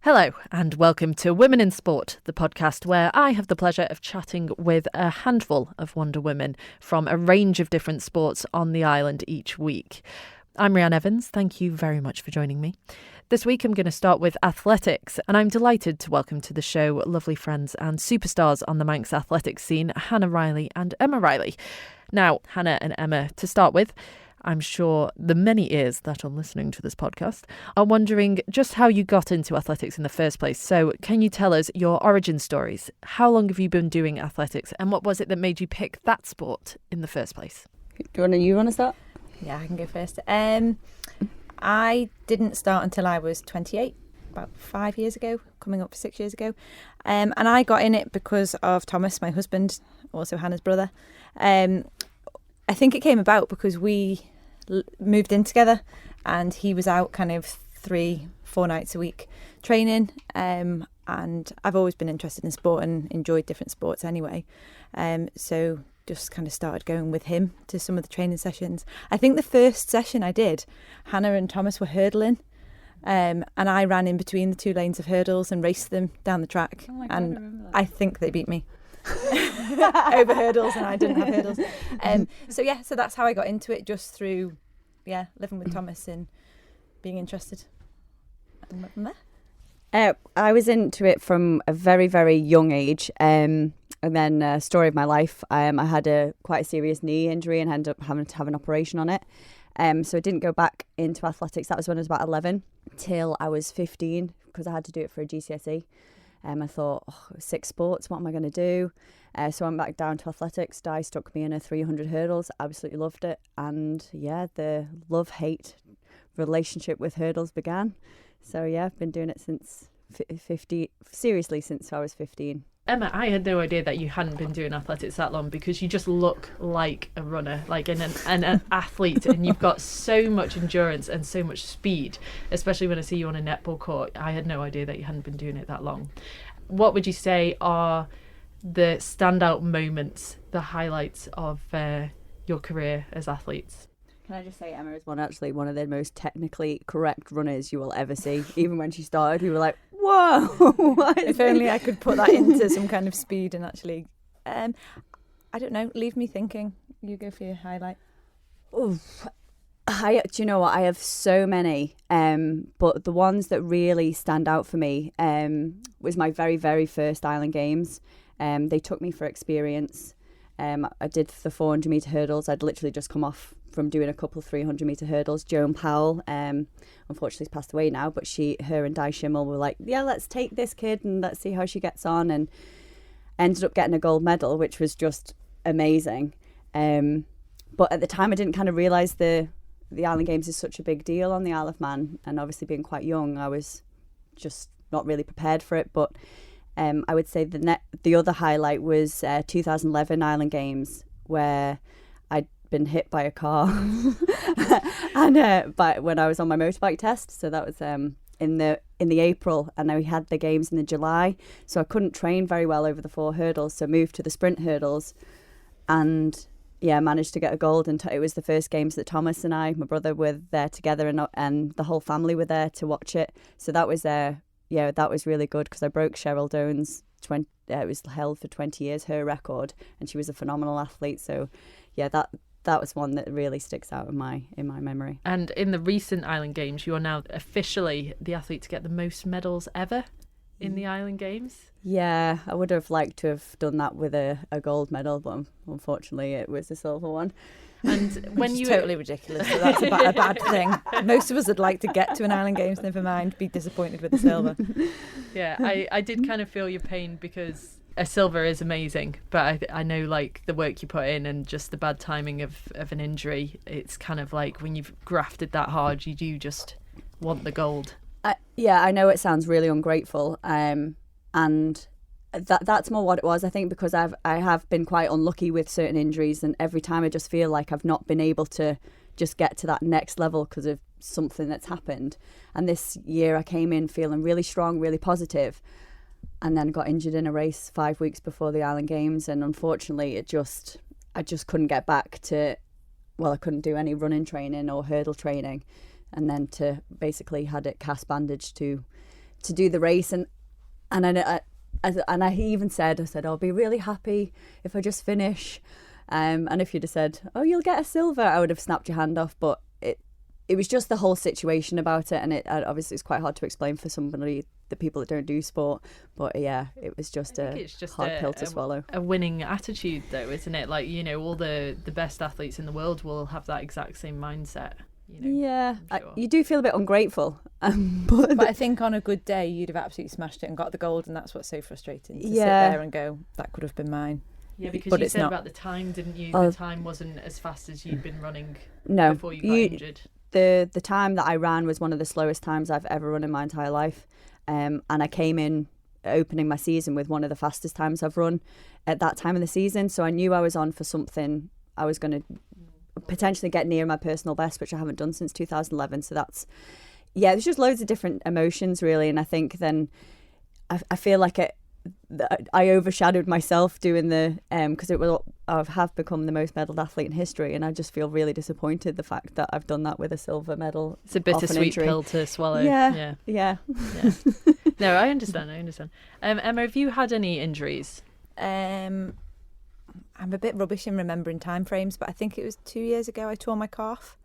Hello and welcome to Women in Sport, the podcast where I have the pleasure of chatting with a handful of Wonder Women from a range of different sports on the island each week. I'm Rhian Evans, thank you very much for joining me. This week I'm going to start with athletics, and I'm delighted to welcome to the show lovely friends and superstars on the Manx athletics scene, Hannah Riley and Emma Riley. Now, Hannah and Emma, to start with, I'm sure the many ears that are listening to this podcast are wondering just how you got into athletics in the first place. So can you tell us your origin stories? How long have you been doing athletics and what was it that made you pick that sport in the first place? You want to start? Yeah, I can go first. I didn't start until I was 28, about 5 years ago, coming up for 6 years ago. And I got in it because of Thomas, my husband, also Hannah's brother. I think it came about because we moved in together and he was out kind of 3-4 nights a week training, and I've always been interested in sport and enjoyed different sports anyway, so just kind of started going with him to some of the training sessions. I think the first session I did, Hannah and Thomas were hurdling, and I ran in between the two lanes of hurdles and raced them down the track. Oh my God, and I think they beat me over hurdles, and I didn't have hurdles. So that's how I got into it, just through living with Thomas and being interested. And went from there. I was into it from a very, very young age, and then story of my life. I had quite a serious knee injury and ended up having to have an operation on it. So I didn't go back into athletics. That was when I was about 11 till I was 15 because I had to do it for a GCSE. I thought, 6 sports, what am I going to do? So I went back down to athletics. Di stuck me in a 300 hurdles. Absolutely loved it. And the love-hate relationship with hurdles began. So I've been doing it since 50, seriously since I was 15. Emma, I had no idea that you hadn't been doing athletics that long because you just look like a runner, like an athlete, and you've got so much endurance and so much speed, especially when I see you on a netball court. I had no idea that you hadn't been doing it that long. What would you say are the standout moments, the highlights of your career as athletes? Can I just say Emma is one of the most technically correct runners you will ever see. Even when she started, we were like, whoa. If only I could put that into some kind of speed and actually, I don't know, leave me thinking. You go for your highlight. Oof. Do you know what? I have so many, but the ones that really stand out for me was my very, very first Island Games. They took me for experience. I did the 400 metre hurdles. I'd literally just come off from doing a couple of 300 metre hurdles. Joan Powell, unfortunately, has passed away now, but her and Di Schimmel were like, let's take this kid and let's see how she gets on, and ended up getting a gold medal, which was just amazing. But at the time, I didn't kind of realise the Island Games is such a big deal on the Isle of Man, and obviously being quite young, I was just not really prepared for it. But I would say the other highlight was 2011 Island Games, where I'd been hit by a car and when I was on my motorbike test. So that was in the April, and we had the games in the July, so I couldn't train very well over the 4 hurdles, so moved to the sprint hurdles, and managed to get a gold. And it was the first games that Thomas and I, my brother, were there together, and the whole family were there to watch it. So that was that was really good, because I broke Cheryl Doan's it was held for 20 years, her record, and she was a phenomenal athlete. So that was one that really sticks out in my memory. And in the recent Island Games, you are now officially the athlete to get the most medals ever in the Island Games. Yeah, I would have liked to have done that with a gold medal, but unfortunately it was a silver one. And when you totally ridiculous, so that's a bad thing. Most of us would like to get to an Island Games, never mind be disappointed with the silver. Yeah, I did kind of feel your pain, because a silver is amazing, but I know, like, the work you put in and just the bad timing of an injury, it's kind of like when you've grafted that hard, you do just want the gold. I know it sounds really ungrateful, and that's more what it was, I think, because I have been quite unlucky with certain injuries, and every time I just feel like I've not been able to just get to that next level because of something that's happened. And this year I came in feeling really strong, really positive, and then got injured in a race 5 weeks before the Island Games, and unfortunately I just couldn't get back to, I couldn't do any running training or hurdle training, and then to basically had it cast bandaged to to do the race, and I even said, I'll be really happy if I just finish. And if you'd have said, oh, you'll get a silver, I would have snapped your hand off. But it was just the whole situation about it, and obviously it's quite hard to explain for somebody, the people that don't do sport. But yeah, it was just a hard pill to swallow. A winning attitude, though, isn't it? Like, you know, all the best athletes in the world will have that exact same mindset. You know, yeah, sure. You do feel a bit ungrateful, but I think on a good day you'd have absolutely smashed it and got the gold, and that's what's so frustrating, to sit there and go, that could have been mine. Yeah, because you said about the time, didn't you? The time wasn't as fast as you'd been running before you got injured. The time that I ran was one of the slowest times I've ever run in my entire life, and I came in opening my season with one of the fastest times I've run at that time of the season. So I knew I was on for something. I was going to potentially get near my personal best, which I haven't done since 2011. So there's just loads of different emotions, really. And I think then I feel like I overshadowed myself doing the because I have become the most medalled athlete in history, and I just feel really disappointed the fact that I've done that with a silver medal. It's a bittersweet pill to swallow. Yeah. No, I understand. Emma, have you had any injuries? I'm a bit rubbish in remembering time frames, but I think it was 2 years ago I tore my calf.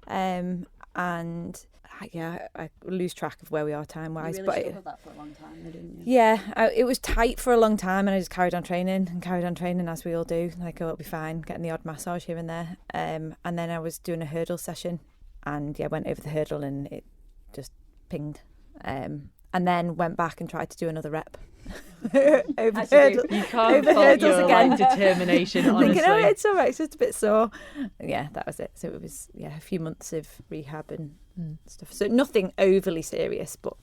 And I lose track of where we are time-wise. You really struggled that for a long time, didn't you? Yeah, it was tight for a long time, and I just carried on training as we all do. Like, oh, it'll be fine, getting the odd massage here and there. And then I was doing a hurdle session, and went over the hurdle and it just pinged. And then went back and tried to do another rep. over hurdle, you can't fault your again. Determination, honestly. Thinking, oh, it's all right, it's just a bit sore. Yeah, that was it. So it was a few months of rehab and stuff. So nothing overly serious, but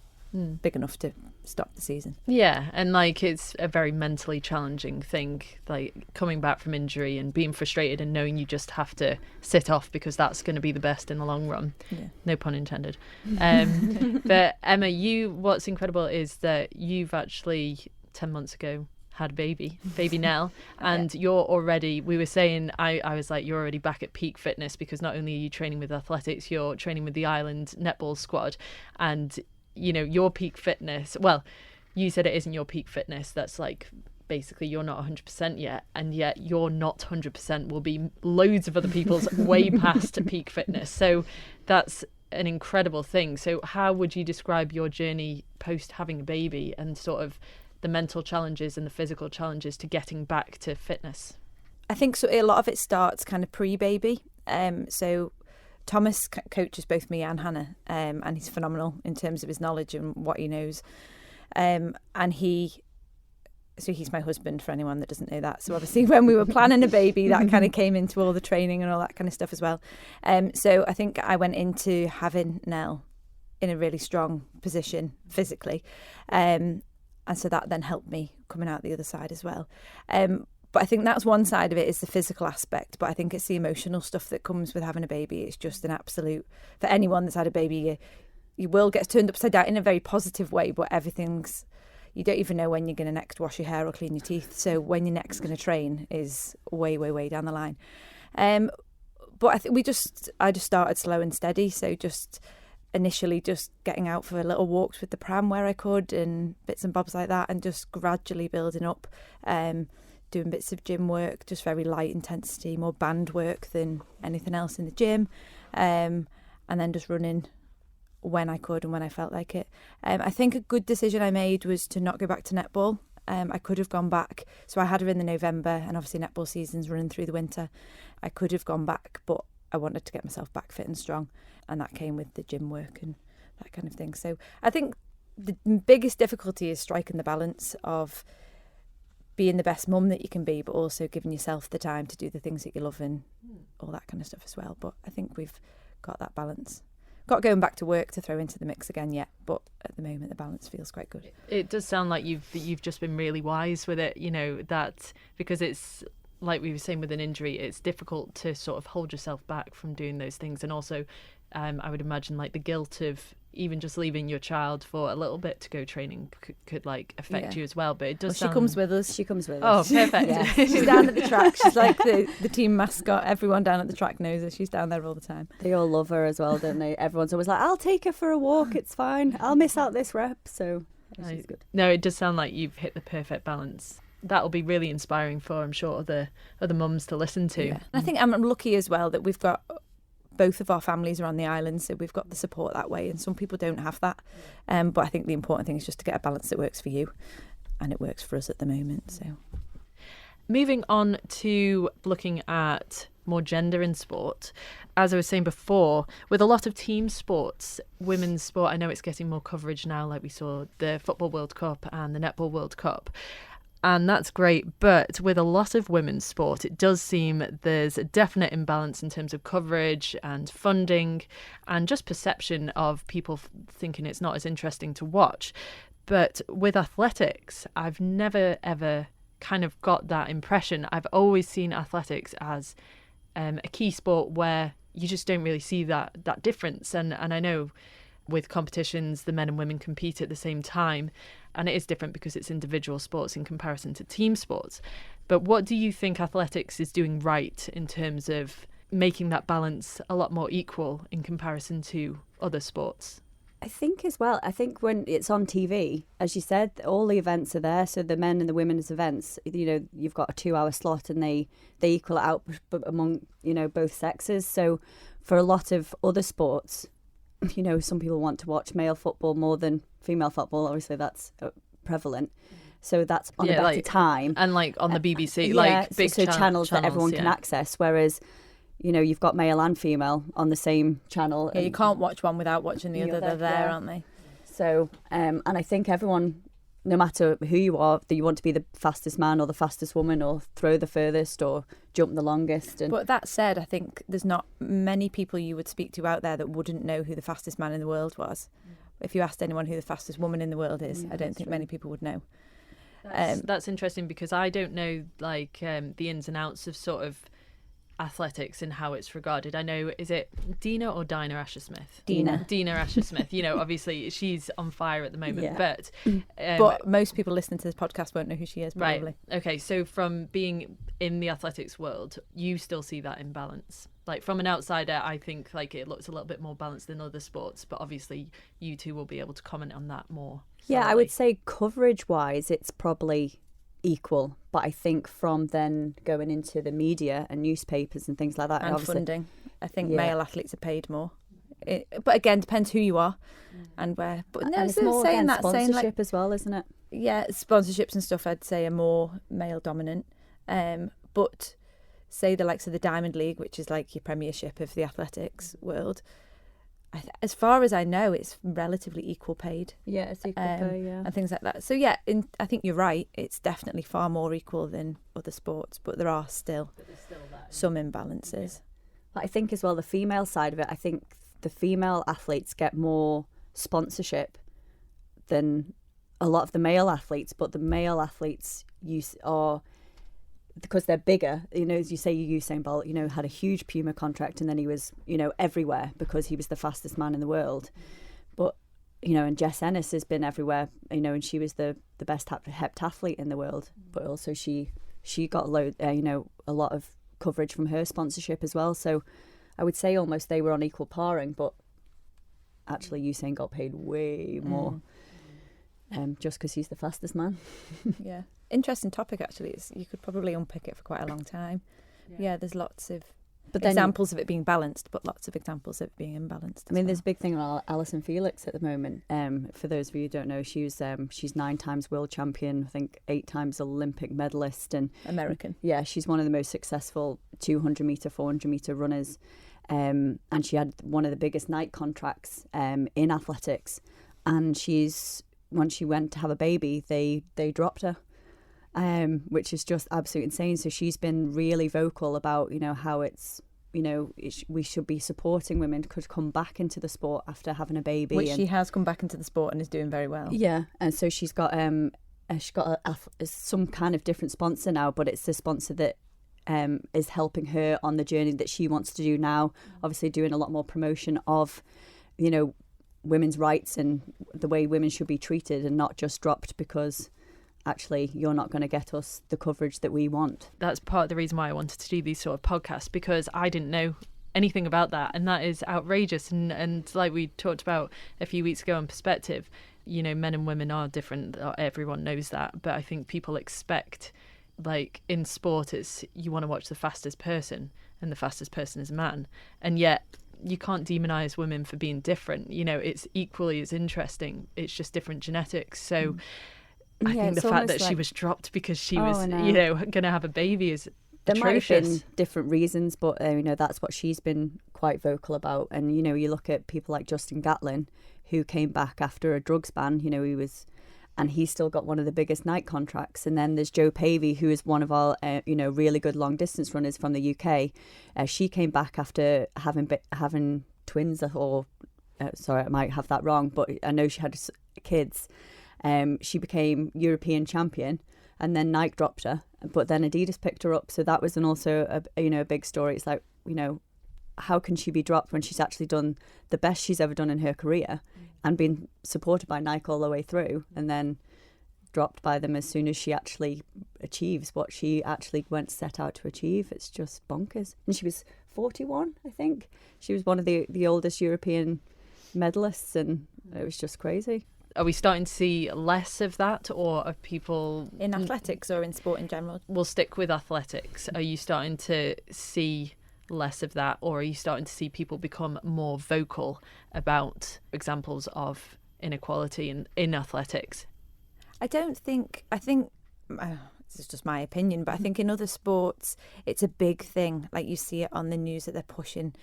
big enough to stop the season. Yeah, and like it's a very mentally challenging thing, like coming back from injury and being frustrated and knowing you just have to sit off because that's going to be the best in the long run. Yeah. No pun intended. But Emma, what's incredible is that you've actually 10 months ago had baby Nell, and you're already, we were saying, I was like, you're already back at peak fitness, because not only are you training with athletics, you're training with the Island netball squad, and you know, your peak fitness, well, you said it isn't your peak fitness, that's like basically you're not 100% yet, and yet you're not 100% will be loads of other people's way past peak fitness. So that's an incredible thing. So how would you describe your journey post having a baby, and sort of the mental challenges and the physical challenges to getting back to fitness? I think so. A lot of it starts kind of pre-baby. So Thomas coaches both me and Hannah, and he's phenomenal in terms of his knowledge and what he knows. And he's my husband, for anyone that doesn't know that. So obviously when we were planning a baby, that kind of came into all the training and all that kind of stuff as well. So I think I went into having Nell in a really strong position physically. And so that then helped me coming out the other side as well. But I think that's one side of it, is the physical aspect. But I think it's the emotional stuff that comes with having a baby. It's just an absolute, for anyone that's had a baby, your world gets turned upside down in a very positive way, but everything's, you don't even know when you're going to next wash your hair or clean your teeth. So when you're next going to train is way, way, way down the line. But I think I just started slow and steady. So just initially just getting out for little walks with the pram where I could, and bits and bobs like that, and just gradually building up, doing bits of gym work, just very light intensity, more band work than anything else in the gym, and then just running when I could and when I felt like it. I think a good decision I made was to not go back to netball. I could have gone back. So I had her in the November, and obviously netball season's running through the winter. I could have gone back, but I wanted to get myself back fit and strong, and that came with the gym work and that kind of thing. So I think the biggest difficulty is striking the balance of being the best mum that you can be, but also giving yourself the time to do the things that you love and all that kind of stuff as well. But I think we've got that balance. Got going back to work to throw into the mix again yet, but at the moment the balance feels quite good. It does sound like you've just been really wise with it, you know, that because it's like we were saying with an injury, it's difficult to sort of hold yourself back from doing those things, and also I would imagine like the guilt of even just leaving your child for a little bit to go training could like affect you as well. But it does. She comes with us. She comes with Oh, us. perfect. Yeah. She's down at the track. She's like the team mascot. Everyone down at the track knows her. She's down there all the time. They all love her as well, don't they? Everyone's always like, I'll take her for a walk. It's fine. I'll miss out this rep. So she's good. No, it does sound like you've hit the perfect balance. That'll be really inspiring for, I'm sure, other mums to listen to. Yeah. I think I'm lucky as well that we've got both of our families are on the island, so we've got the support that way, and some people don't have that. But I think the important thing is just to get a balance that works for you, and it works for us at the moment. So, moving on to looking at more gender in sport, as I was saying before, with a lot of team sports, women's sport, I know it's getting more coverage now, like we saw the Football World Cup and the Netball World Cup. And that's great, but with a lot of women's sport, it does seem there's a definite imbalance in terms of coverage and funding and just perception of people thinking it's not as interesting to watch. But with athletics, I've never, ever kind of got that impression. I've always seen athletics as a key sport where you just don't really see that difference. And I know with competitions, the men and women compete at the same time. And it is different because it's individual sports in comparison to team sports. But what do you think athletics is doing right in terms of making that balance a lot more equal in comparison to other sports? I think as well, when it's on TV, as you said, all the events are there. So the men and the women's events, you've got a 2-hour slot and they equal it out among, both sexes. So for a lot of other sports, some people want to watch male football more than female football. Obviously, that's prevalent. So that's on a better time. And like on the BBC, big channels that everyone can access. Whereas, you've got male and female on the same channel. Yeah, you can't watch one without watching the other. They're there, aren't they? So, and I think everyone, no matter who you are, that you want to be the fastest man or the fastest woman or throw the furthest or jump the longest. But that said, I think there's not many people you would speak to out there that wouldn't know who the fastest man in the world was. If you asked anyone who the fastest woman in the world is, I don't think many people would know. That's interesting because I don't know the ins and outs of sort of athletics and how it's regarded. I know, is it Dina or Dinah Asher-Smith? Dina Asher-Smith. Obviously she's on fire at the moment, but most people listening to this podcast won't know who she is, probably. Right. Okay, so from being in the athletics world, you still see that imbalance. Like from an outsider, I think it looks a little bit more balanced than other sports, but obviously you two will be able to comment on that more. Yeah, I would say coverage-wise, it's probably equal, but I think from then going into the media and newspapers and things like that, and funding, I think male athletes are paid more. But again, depends who you are and where. But no, it's more saying that sponsorship as well, isn't it? Yeah, sponsorships and stuff I'd say are more male dominant. But say the likes of the Diamond League, which is like your premiership of the athletics world, as far as I know, it's relatively equal paid. Yeah, it's equal pay, and things like that. So yeah, I think you're right. It's definitely far more equal than other sports, but there are still some imbalances. But I think as well, the female side of it, I think the female athletes get more sponsorship than a lot of the male athletes, but the male athletes are, because they're bigger, as you say, Usain Bolt, had a huge Puma contract and then he was, everywhere because he was the fastest man in the world. But, and Jess Ennis has been everywhere, and she was the best heptathlete in the world. But also she got a lot of coverage from her sponsorship as well. So I would say almost they were on equal paring, but actually Usain got paid way more. Just because he's the fastest man. Yeah. Interesting topic, actually. You could probably unpick it for quite a long time. Yeah, there's lots of examples of it being balanced, but lots of examples of it being imbalanced. There's a big thing on Alison Felix at the moment. For those of you who don't know, she's 9 times world champion, I think 8 times Olympic medalist. And American. Yeah, she's one of the most successful 200 metre, 400 metre runners. And she had one of the biggest night contracts in athletics. And when she went to have a baby, they dropped her, which is just absolutely insane. So she's been really vocal about, how it's, we should be supporting women to come back into the sport after having a baby. Which she has come back into the sport and is doing very well. Yeah, and so she's got some kind of different sponsor now, but it's the sponsor that is helping her on the journey that she wants to do now. Obviously doing a lot more promotion of, women's rights and the way women should be treated, and not just dropped because actually you're not going to get us the coverage that we want. That's part of the reason why I wanted to do these sort of podcasts, because I didn't know anything about that, and that is outrageous. And like we talked about a few weeks ago on Perspective, you know, men and women are different. Everyone knows that, but I think people expect, like in sport, it's you want to watch the fastest person, and the fastest person is a man, and yet you can't demonize women for being different. You know, it's equally as interesting. It's just different genetics. So I think the fact that she was dropped because she was, you know, going to have a baby is there atrocious. Might have been different reasons, but you know, that's what she's been quite vocal about. And you know, you look at people like Justin Gatlin, who came back after a drugs ban. You know, he still got one of the biggest night contracts. And then there's Jo Pavey, who is one of our you know, really good long distance runners from the UK. She came back after having twins, or sorry, I might have that wrong, but I know she had kids. She became European champion, and then Nike dropped her, but then Adidas picked her up. So that was also a big story. It's like, you know, how can she be dropped when she's actually done the best she's ever done in her career and been supported by Nike all the way through, and then dropped by them as soon as she actually achieves what she actually set out to achieve? It's just bonkers. And she was 41, I think. She was one of the oldest European medalists, and it was just crazy. Are we starting to see less of that, or are people... In athletics or in sport in general? We'll stick with athletics. Are you starting to see less of that, or are you starting to see people become more vocal about examples of inequality in athletics? I think this is just my opinion, but I think in other sports it's a big thing. Like you see it on the news that they're pushing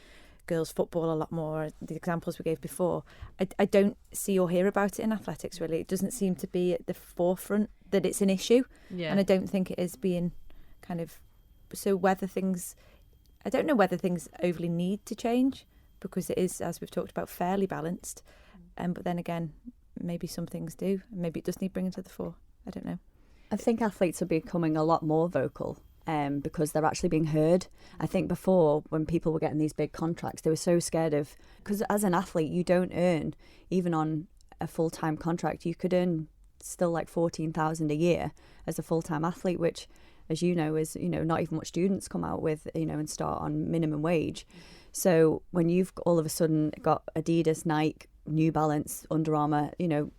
girls football a lot more, the examples we gave before. I don't see or hear about it in athletics, really. It doesn't seem to be at the forefront that it's an issue. Yeah. And I don't think it is being kind of... So I don't know whether things overly need to change, because it is, as we've talked about, fairly balanced. But then again, maybe some things do. Maybe it does need bringing to the fore. I don't know. I think athletes are becoming a lot more vocal because they're actually being heard. I think before, when people were getting these big contracts, they were so scared of... Because as an athlete, you don't earn, even on a full-time contract, you could earn still like $14,000 a year as a full-time athlete, which, as you know, is, you know, not even what students come out with, you know, and start on minimum wage. So when you've all of a sudden got Adidas, Nike, New Balance, Under Armour, you know,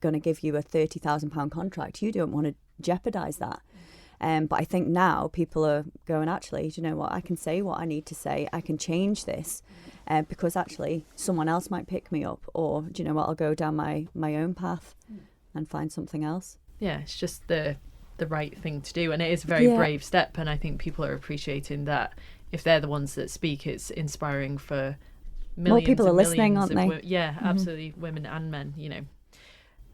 going to give you a £30,000 contract, you don't want to jeopardise that. But I think now people are going, actually, do you know what? I can say what I need to say. I can change this because actually someone else might pick me up, or do you know what? I'll go down my own path and find something else. Yeah, it's just the right thing to do, and it is a very brave step. And I think people are appreciating that. If they're the ones that speak, it's inspiring for millions. More people are listening, aren't they? Yeah, absolutely, women and men. You know,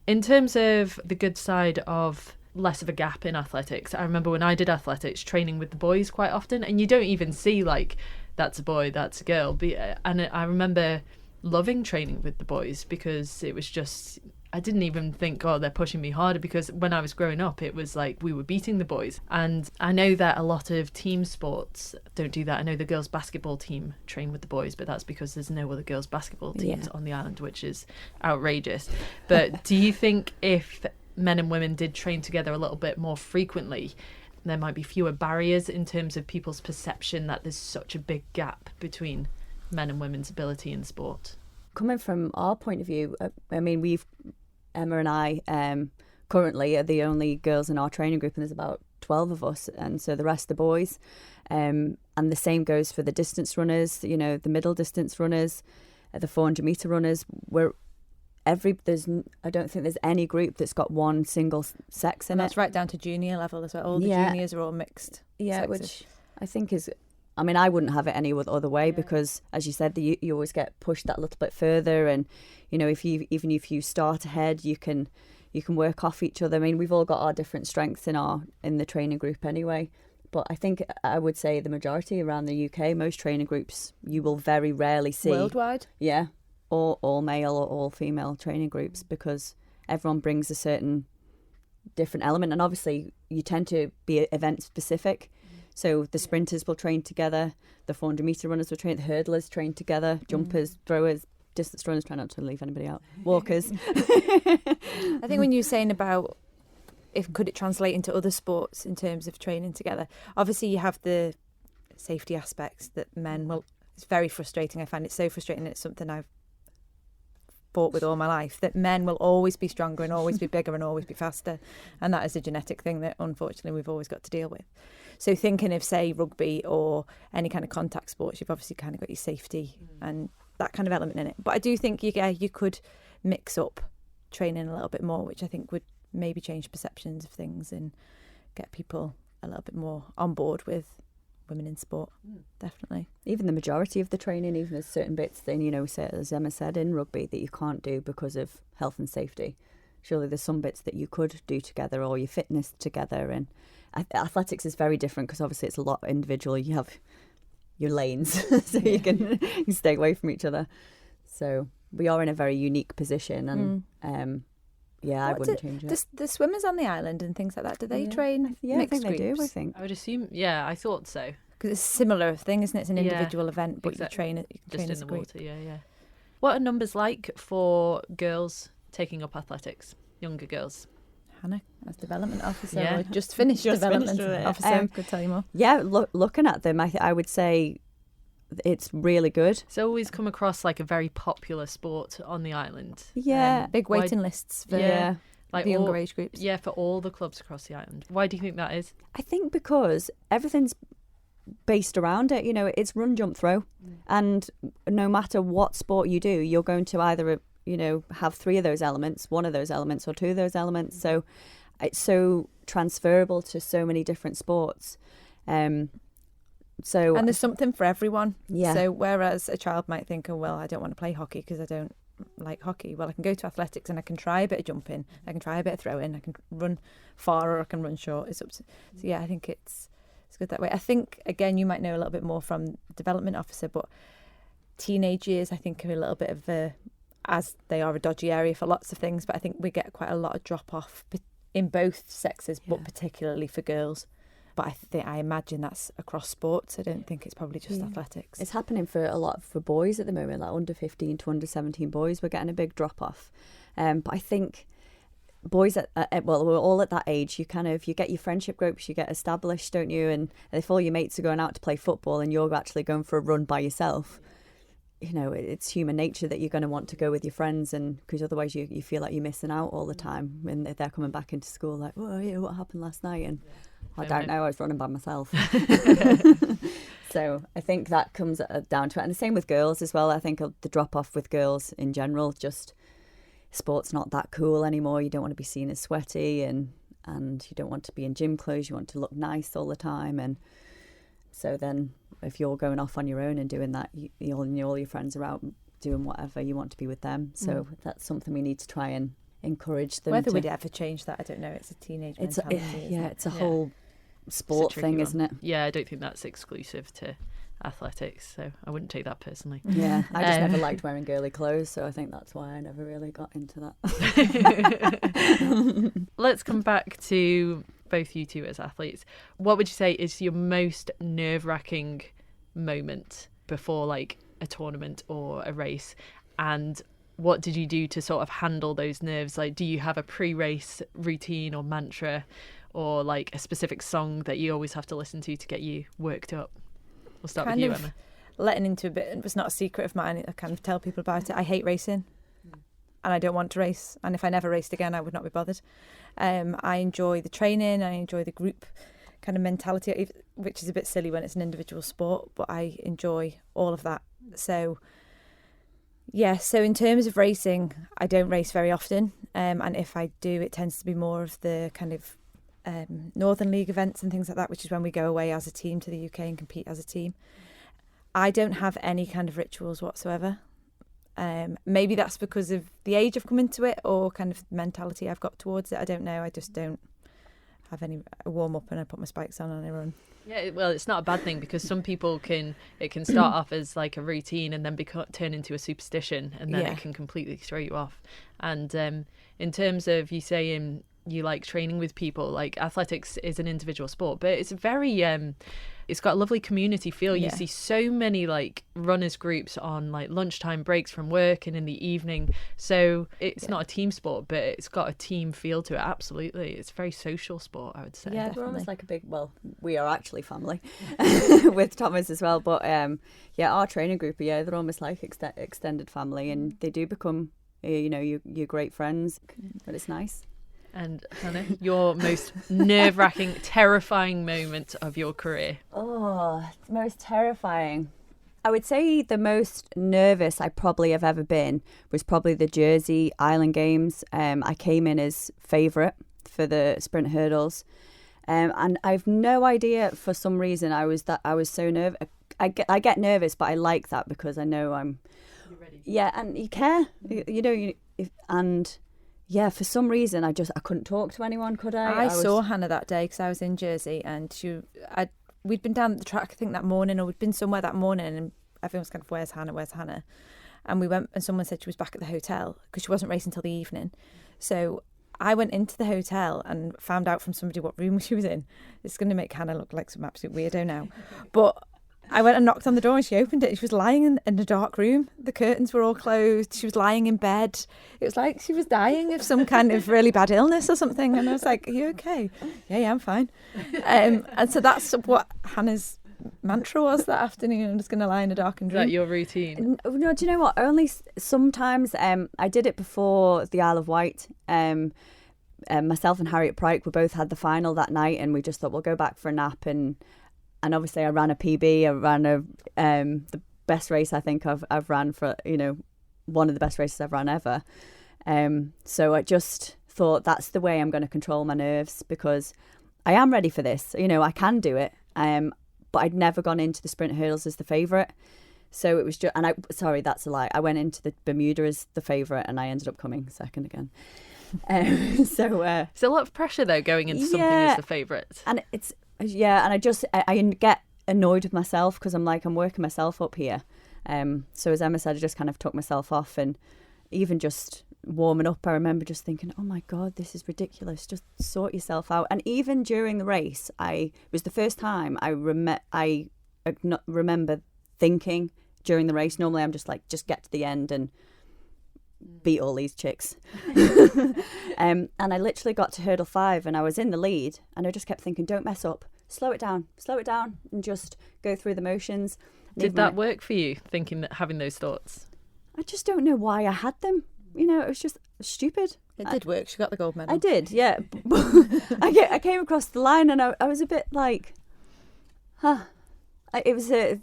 in terms of the good side of less of a gap in athletics, I remember when I did athletics, training with the boys quite often, and you don't even see like that's a boy, that's a girl. And I remember loving training with the boys because it was just, I didn't even think, oh, they're pushing me harder, because when I was growing up, it was like we were beating the boys. And I know that a lot of team sports don't do that. I know the girls' basketball team train with the boys, but that's because there's no other girls' basketball teams on the island, which is outrageous. But do you think if men and women did train together a little bit more frequently, there might be fewer barriers in terms of people's perception that there's such a big gap between men and women's ability in sport? Coming from our point of view, I mean, Emma and I currently are the only girls in our training group, and there's about 12 of us, and so the rest are boys. And the same goes for the distance runners, you know, the middle distance runners, the 400 metre runners. I don't think there's any group that's got one single sex in and it. that's right down to junior level as well. All the juniors are all mixed. Yeah, sexes. Which I think is... I mean, I wouldn't have it any other way, because, as you said, you always get pushed that little bit further. And, you know, even if you start ahead, you can work off each other. I mean, we've all got our different strengths in the training group anyway. But I think I would say the majority around the UK, most training groups, you will very rarely see... Worldwide? Yeah. All male or all female training groups, because everyone brings a certain different element. And obviously, you tend to be event specific. So the sprinters will train together, the 400 metre runners will train, the hurdlers train together, jumpers, throwers, distance runners, try not to leave anybody out. Walkers. I think when you're saying about could it translate into other sports in terms of training together, obviously you have the safety aspects that men will. It's very frustrating. I find it so frustrating. It's something I've fought with all my life, that men will always be stronger and always be bigger and always be faster, and that is a genetic thing that unfortunately we've always got to deal with. So thinking of, say, rugby or any kind of contact sports, you've obviously kind of got your safety and that kind of element in it. But I do think you could mix up training a little bit more, which I think would maybe change perceptions of things and get people a little bit more on board with women in sport. Definitely. Even the majority of the training, even there's certain bits then, you know, as Emma said, in rugby that you can't do because of health and safety. Surely there's some bits that you could do together, or your fitness together. And athletics is very different because obviously it's a lot individual. You have your lanes so you can stay away from each other. So we are in a very unique position, and I wouldn't change it. The swimmers on the island and things like that, do they train I mixed think they groups? do, I think. I would assume, I thought so. Because it's a similar thing, isn't it? It's an individual event, but you train just in as the a group. water, yeah. What are numbers like for girls taking up athletics, younger girls? Hannah, as development officer, or just finished development officer, could tell you more. Yeah, looking at them, I would say it's really good. It's always come across like a very popular sport on the island. Yeah. Big waiting lists for like the younger age groups. Yeah, for all the clubs across the island. Why do you think that is? I think because everything's based around it. You know, it's run, jump, throw. And no matter what sport you do, you're going to either, you know, have three of those elements, one of those elements, or two of those elements. So it's so transferable to so many different sports. So and there's something for everyone. Yeah. So whereas a child might think, oh, well, I don't want to play hockey because I don't like hockey. Well, I can go to athletics and I can try a bit of jumping. I can try a bit of throwing. I can run far or I can run short. It's up to, so yeah, I think it's good that way. I think, again, you might know a little bit more from development officer, but teenage years, I think, are a little bit of as they are a dodgy area for lots of things, but I think we get quite a lot of drop off in both sexes, but particularly for girls. But I imagine that's across sports. I don't think it's probably just athletics. It's happening for a lot for boys at the moment, like under 15 to under 17 boys. We're getting a big drop off. But I think boys we're all at that age. You get your friendship groups, you get established, don't you? And if all your mates are going out to play football and you're actually going for a run by yourself, you know, it's human nature that you're going to want to go with your friends, and because otherwise you feel like you're missing out all the time when they're coming back into school like, oh yeah, what happened last night? And I don't know, I was running by myself. So I think that comes down to it. And the same with girls as well. I think the drop off with girls in general, just sport's not that cool anymore. You don't want to be seen as sweaty, and you don't want to be in gym clothes. You want to look nice all the time. And so then if you're going off on your own and doing that, all your friends are out doing whatever, you want to be with them. So that's something we need to try and encourage them. Whether we'd ever change that, I don't know. It's a teenage mentality. It's a whole sport thing, isn't it? Yeah, I don't think that's exclusive to athletics, so I wouldn't take that personally. Yeah, I just never liked wearing girly clothes, so I think that's why I never really got into that. Let's come back to both you two as athletes. What would you say is your most nerve-wracking moment before like a tournament or a race, and what did you do to sort of handle those nerves? Like, do you have a pre-race routine or mantra, or like a specific song that you always have to listen to get you worked up? We'll start with you, Emma. Letting into a bit, it was not a secret of mine. I kind of tell people about it. I hate racing, and I don't want to race. And if I never raced again, I would not be bothered. I enjoy the training. I enjoy the group kind of mentality, which is a bit silly when it's an individual sport, but I enjoy all of that. So in terms of racing, I don't race very often, and if I do, it tends to be more of the kind of Northern League events and things like that, which is when we go away as a team to the UK and compete as a team. I don't have any kind of rituals whatsoever. Maybe that's because of the age I've come into it, or kind of mentality I've got towards it. I don't know. I just don't have any. I warm up and I put my spikes on and I run. Yeah, well, it's not a bad thing, because some people can start off as like a routine and then turn into a superstition, and then it can completely throw you off. And in terms of you saying you like training with people, like athletics is an individual sport, but it's very It's got a lovely community feel. You Yeah. see so many like runners groups on like lunchtime breaks from work and in the evening. So it's not a team sport, but it's got a team feel to it. Absolutely. It's a very social sport, I would say. Yeah, Definitely. we're almost like a big, well, we are actually family with Thomas as well. But yeah, our training group, yeah, they're almost like extended family, and they do become, you know, your great friends. But it's nice. And Hannah, your most nerve-wracking, terrifying moment of your career? Oh, the most terrifying. I would say the most nervous I probably have ever been was probably the Jersey Island Games. I came in as favourite for the sprint hurdles. And I've no idea, for some reason, I was so nervous. I get nervous, but I like that because I know I'm... You're ready. Yeah, and you care. Yeah, for some reason, I couldn't talk to anyone, could I? I saw Hannah that day because I was in Jersey, and we'd been down the track, I think, that morning, or we'd been somewhere that morning, and everyone was kind of, where's Hannah? And we went, and someone said she was back at the hotel because she wasn't racing till the evening. So I went into the hotel and found out from somebody what room she was in. It's going to make Hannah look like some absolute weirdo now. But I went and knocked on the door and she opened it. She was lying in a dark room. The curtains were all closed. She was lying in bed. It was like she was dying of some kind of really bad illness or something. And I was like, are you okay? Yeah, I'm fine. And so that's what Hannah's mantra was that afternoon. I'm just going to lie in a darkened room. Is that your routine? No, do you know what? Only sometimes I did it before the Isle of Wight. Myself and Harriet Pryke, we both had the final that night, and we just thought we'll go back for a nap. And obviously I ran a PB. I ran the best race I think I've ran for, you know, one of the best races I've run ever. So I just thought that's the way I'm going to control my nerves, because I am ready for this. You know, I can do it. But I'd never gone into the sprint hurdles as the favourite. So it was just, sorry, that's a lie. I went into the Bermuda as the favourite and I ended up coming second again. It's a lot of pressure though, going into something as the favourite. And I get annoyed with myself because I'm like, I'm working myself up here. So as Emma said, I just kind of took myself off, and even just warming up, I remember just thinking, oh my God, this is ridiculous. Just sort yourself out. And even during the race, it was the first time I remember thinking during the race. Normally I'm just like, just get to the end and beat all these chicks. And I literally got to hurdle 5 and I was in the lead, and I just kept thinking, don't mess up, slow it down and just go through the motions. Did that work for you, having those thoughts? I just don't know why I had them. You know, it was just stupid. It did work. She got the gold medal. I did, yeah. I came across the line and I was a bit like, it was a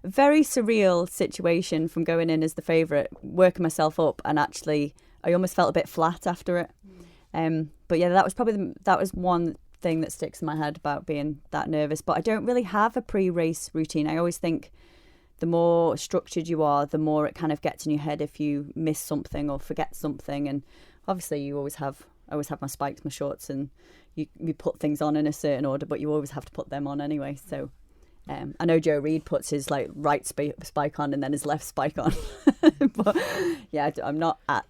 very surreal situation from going in as the favourite, working myself up, and actually I almost felt a bit flat after it. But yeah, that was one thing that sticks in my head about being that nervous. But I don't really have a pre-race routine. I always think the more structured you are, the more it kind of gets in your head if you miss something or forget something. And obviously I always have my spikes, my shorts, and you put things on in a certain order, but you always have to put them on anyway. So I know Joe Reid puts his like right spike on and then his left spike on. But yeah, I'm not at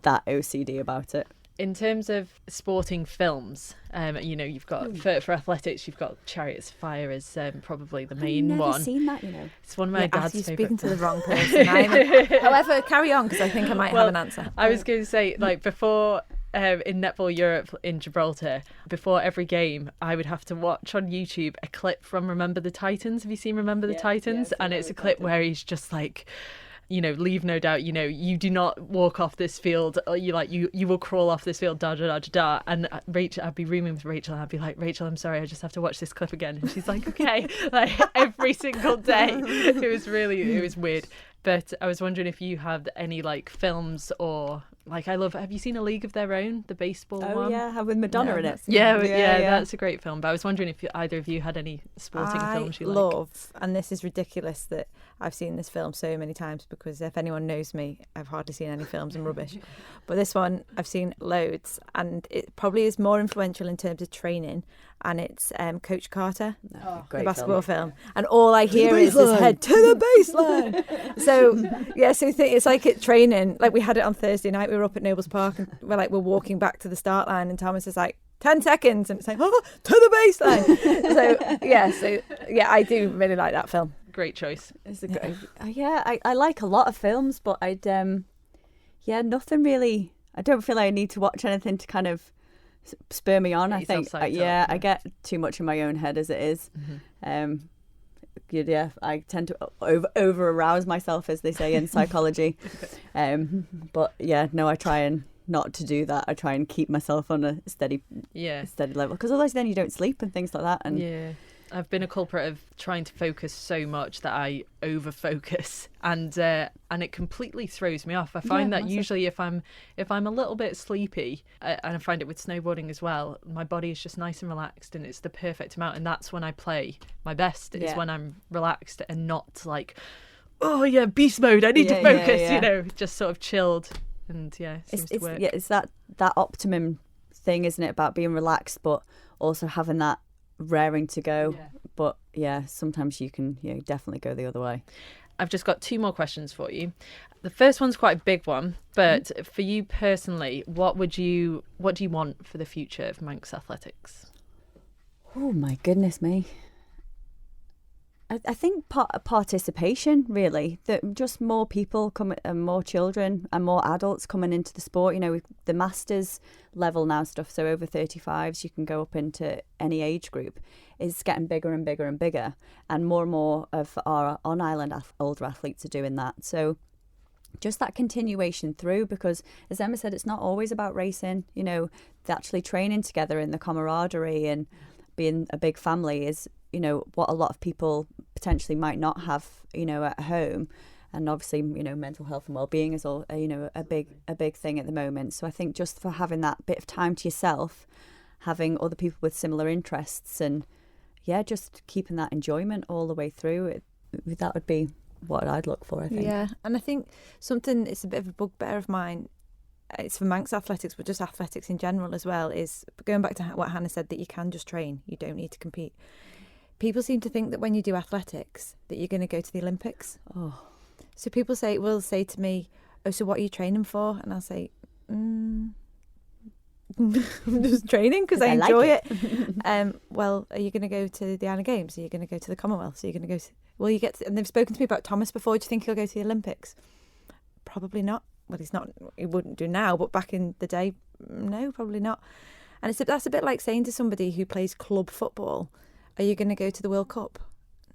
that OCD about it. In terms of sporting films, you know, you've got for athletics, you've got Chariots of Fire as probably the main one. I've never seen that, you know. It's one of my dad's You're favourite. speaking to the wrong person. However, carry on, because I think I might have an answer. I was going to say, like, before in Netball Europe in Gibraltar, before every game, I would have to watch on YouTube a clip from Remember the Titans. Have you seen Remember the Titans? And it's a clip where he's just like, you know, leave no doubt, you know, you do not walk off this field, or you will crawl off this field, da da da da da. And Rachel, I'd be rooming with Rachel and I'd be like, Rachel, I'm sorry, I just have to watch this clip again. And she's like, okay, like every single day. It was weird. But I was wondering if you had any like films or like, have you seen A League of Their Own, the baseball one? Oh yeah, with Madonna in it. Yeah, that's a great film. But I was wondering if either of you had any sporting films you like. I love, and this is ridiculous that I've seen this film so many times, because if anyone knows me, I've hardly seen any films. I'm rubbish. But this one I've seen loads, and it probably is more influential in terms of training, and it's Coach Carter, the basketball film. And all I hear is head to the baseline. So it's like at training, like we had it on Thursday night, we were up at Nobles Park and we're walking back to the start line, and Thomas is like, 10 seconds, and it's like, oh, to the baseline. so I do really like that film. Great choice. It's I like a lot of films, but I'd nothing really. I don't feel like I need to watch anything to kind of spur me on. I think I get too much in my own head as it is. I tend to over arouse myself, as they say in psychology. But I try and not to do that. I try and keep myself on a steady level, because otherwise then you don't sleep and things like that. And I've been a culprit of trying to focus so much that I over focus, and it completely throws me off. I find that usually if I'm a little bit sleepy, and I find it with snowboarding as well, my body is just nice and relaxed, and it's the perfect amount. And that's when I play my best, is when I'm relaxed and not like, oh yeah, beast mode, I need to focus, just sort of chilled. And it seems to work. It's that optimum thing, isn't it, about being relaxed but also having that raring to go. But sometimes you can definitely go the other way. I've just got 2 more questions for you. The first one's quite a big one, but for you personally, what do you want for the future of Manx athletics? Oh my goodness me. I think participation, really, that just more people more children and more adults coming into the sport. With the masters level now stuff, so over 35s, you can go up into any age group, is getting bigger and bigger and bigger, and more of our on-island older athletes are doing that. So just that continuation through, because as Emma said, it's not always about racing. Actually training together and the camaraderie and being a big family is what a lot of people potentially might not have at home. And obviously mental health and well-being is all a big thing at the moment. So I think just for having that bit of time to yourself, having other people with similar interests, and just keeping that enjoyment all the way through, that would be what I'd look for, I think. And I think it's a bit of a bugbear of mine, it's for Manx athletics, but just athletics in general as well, is going back to what Hannah said, that you can just train, you don't need to compete. People seem to think that when you do athletics that you're going to go to the Olympics. So people will say to me, oh, so what are you training for? And I'll say, I'm just training because I enjoy it. Well, are you going to go to the Island Games? Are you going to go to the Commonwealth? Are you going to go and they've spoken to me about Thomas before. Do you think he'll go to the Olympics? Probably not. Well, he wouldn't do now, but back in the day, no, probably not. And that's a bit like saying to somebody who plays club football, are you going to go to the World Cup?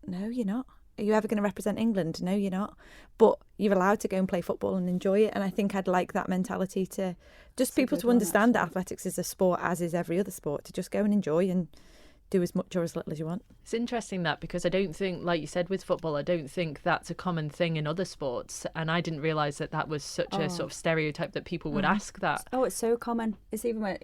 No, you're not. Are you ever going to represent England? No, you're not. But you're allowed to go and play football and enjoy it. And I think I'd like that mentality to just people to understand that athletics is a sport, as is every other sport, to just go and enjoy and do as much or as little as you want. It's interesting that, because I don't think, like you said with football, I don't think that's a common thing in other sports. And I didn't realise that was such a sort of stereotype that people would ask that. Oh, it's so common. It's even when...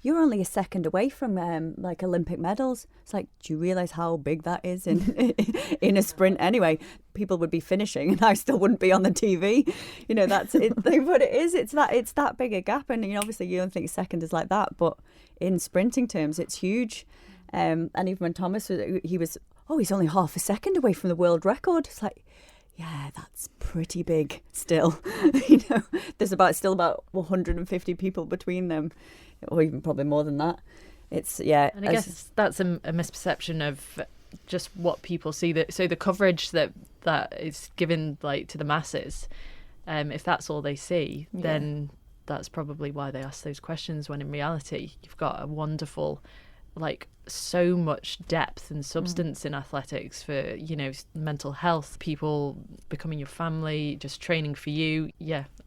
you're only a second away from like Olympic medals. It's like, do you realise how big that is in a sprint? Anyway, people would be finishing and I still wouldn't be on the TV. That's it. But it's that big a gap. And obviously you don't think second is like that, but in sprinting terms, it's huge. And even when Thomas he's only half a second away from the world record. It's like, yeah, that's pretty big still. There's still about 150 people between them, or even probably more than that. It's and I guess that's a misperception of just what people see. So the coverage that is given to the masses, if that's all they see, then that's probably why they ask those questions. When in reality, you've got a wonderful, so much depth and substance in athletics for mental health, people becoming your family, just training for you.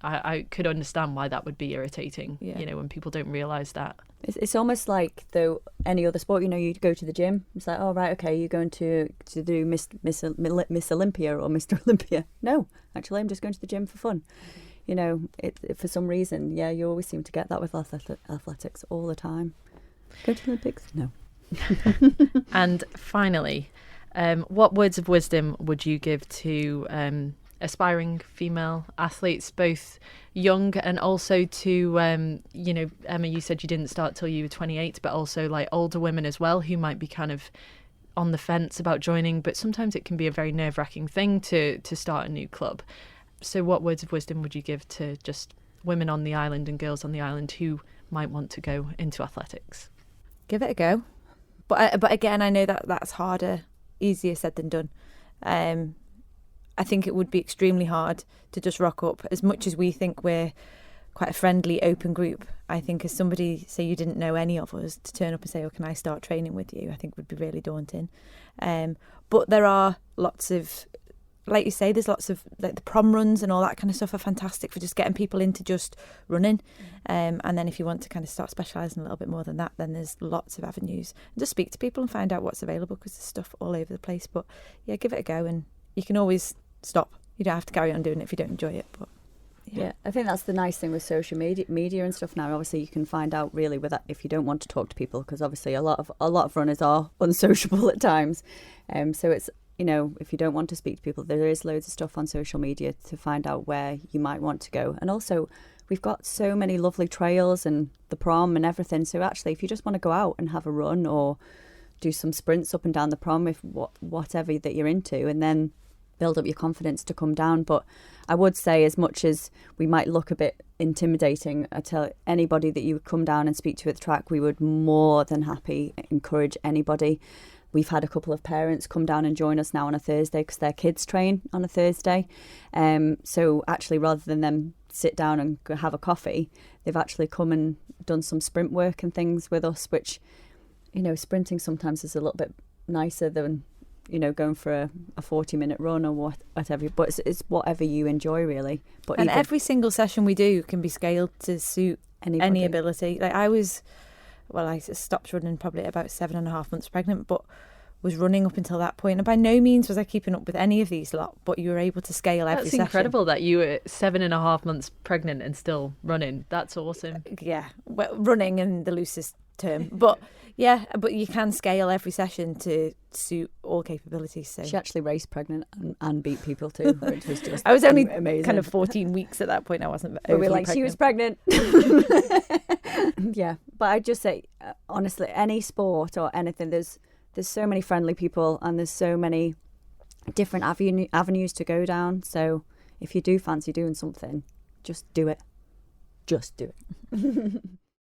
I could understand why that would be irritating, when people don't realise that. It's almost like though any other sport, you go to the gym, it's like, oh right, okay, you're going to do Miss Olympia or Mr. Olympia. No, actually I'm just going to the gym for fun. For some reason, you always seem to get that with athletics all the time. Go to the Olympics? No. And finally, what words of wisdom would you give to aspiring female athletes, both young and also to, Emma, you said you didn't start till you were 28, but also older women as well who might be kind of on the fence about joining, but sometimes it can be a very nerve-wracking thing to start a new club. So what words of wisdom would you give to just women on the island and girls on the island who might want to go into athletics? Give it a go. But again, I know that that's easier said than done. I think it would be extremely hard to just rock up. As much as we think we're quite a friendly, open group, I think as somebody, say you didn't know any of us, to turn up and say, oh, can I start training with you, I think would be really daunting. But there are lots of, like you say, there's lots of, like the prom runs and all that kind of stuff are fantastic for just getting people into just running. And then if you want to kind of start specialising a little bit more than that, then there's lots of avenues. And just speak to people and find out what's available, because there's stuff all over the place. But yeah, give it a go, and you can always stop. You don't have to carry on doing it if you don't enjoy it. But yeah, I think that's the nice thing with social media and stuff now. Obviously, you can find out really with that if you don't want to talk to people, because obviously a lot of runners are unsociable at times. So it's, you know, if you don't want to speak to people, there is loads of stuff on social media to find out where you might want to go. And also, we've got so many lovely trails and the prom and everything. So actually, if you just want to go out and have a run or do some sprints up and down the prom, whatever that you're into, and then build up your confidence to come down. But I would say, as much as we might look a bit intimidating, I tell anybody that you would come down and speak to at the track, we would more than happy encourage anybody. We've had a couple of parents come down and join us now on a Thursday because their kids train on a Thursday. So actually, rather than them sit down and go have a coffee, they've actually come and done some sprint work and things with us, which, you know, sprinting sometimes is a little bit nicer than, you know, going for a 40-minute run or whatever. But it's whatever you enjoy, really. But and every single session we do can be scaled to suit any ability. Like I stopped running probably at about 7.5 months pregnant, but was running up until that point. And by no means was I keeping up with any of these lot, but you were able to scale every session. That's incredible that you were 7.5 months pregnant and still running. That's awesome. Yeah, well, running in the loosest term. But yeah, but you can scale every session to suit all capabilities. So she actually raced pregnant and beat people too, which was just I was only amazing. Kind of 14 weeks at that point. I wasn't but we're like, pregnant. she was pregnant. Yeah, but I'd just say, honestly, any sport or anything, there's so many friendly people and there's so many different avenues to go down. So if you do fancy doing something, just do it. Just do it.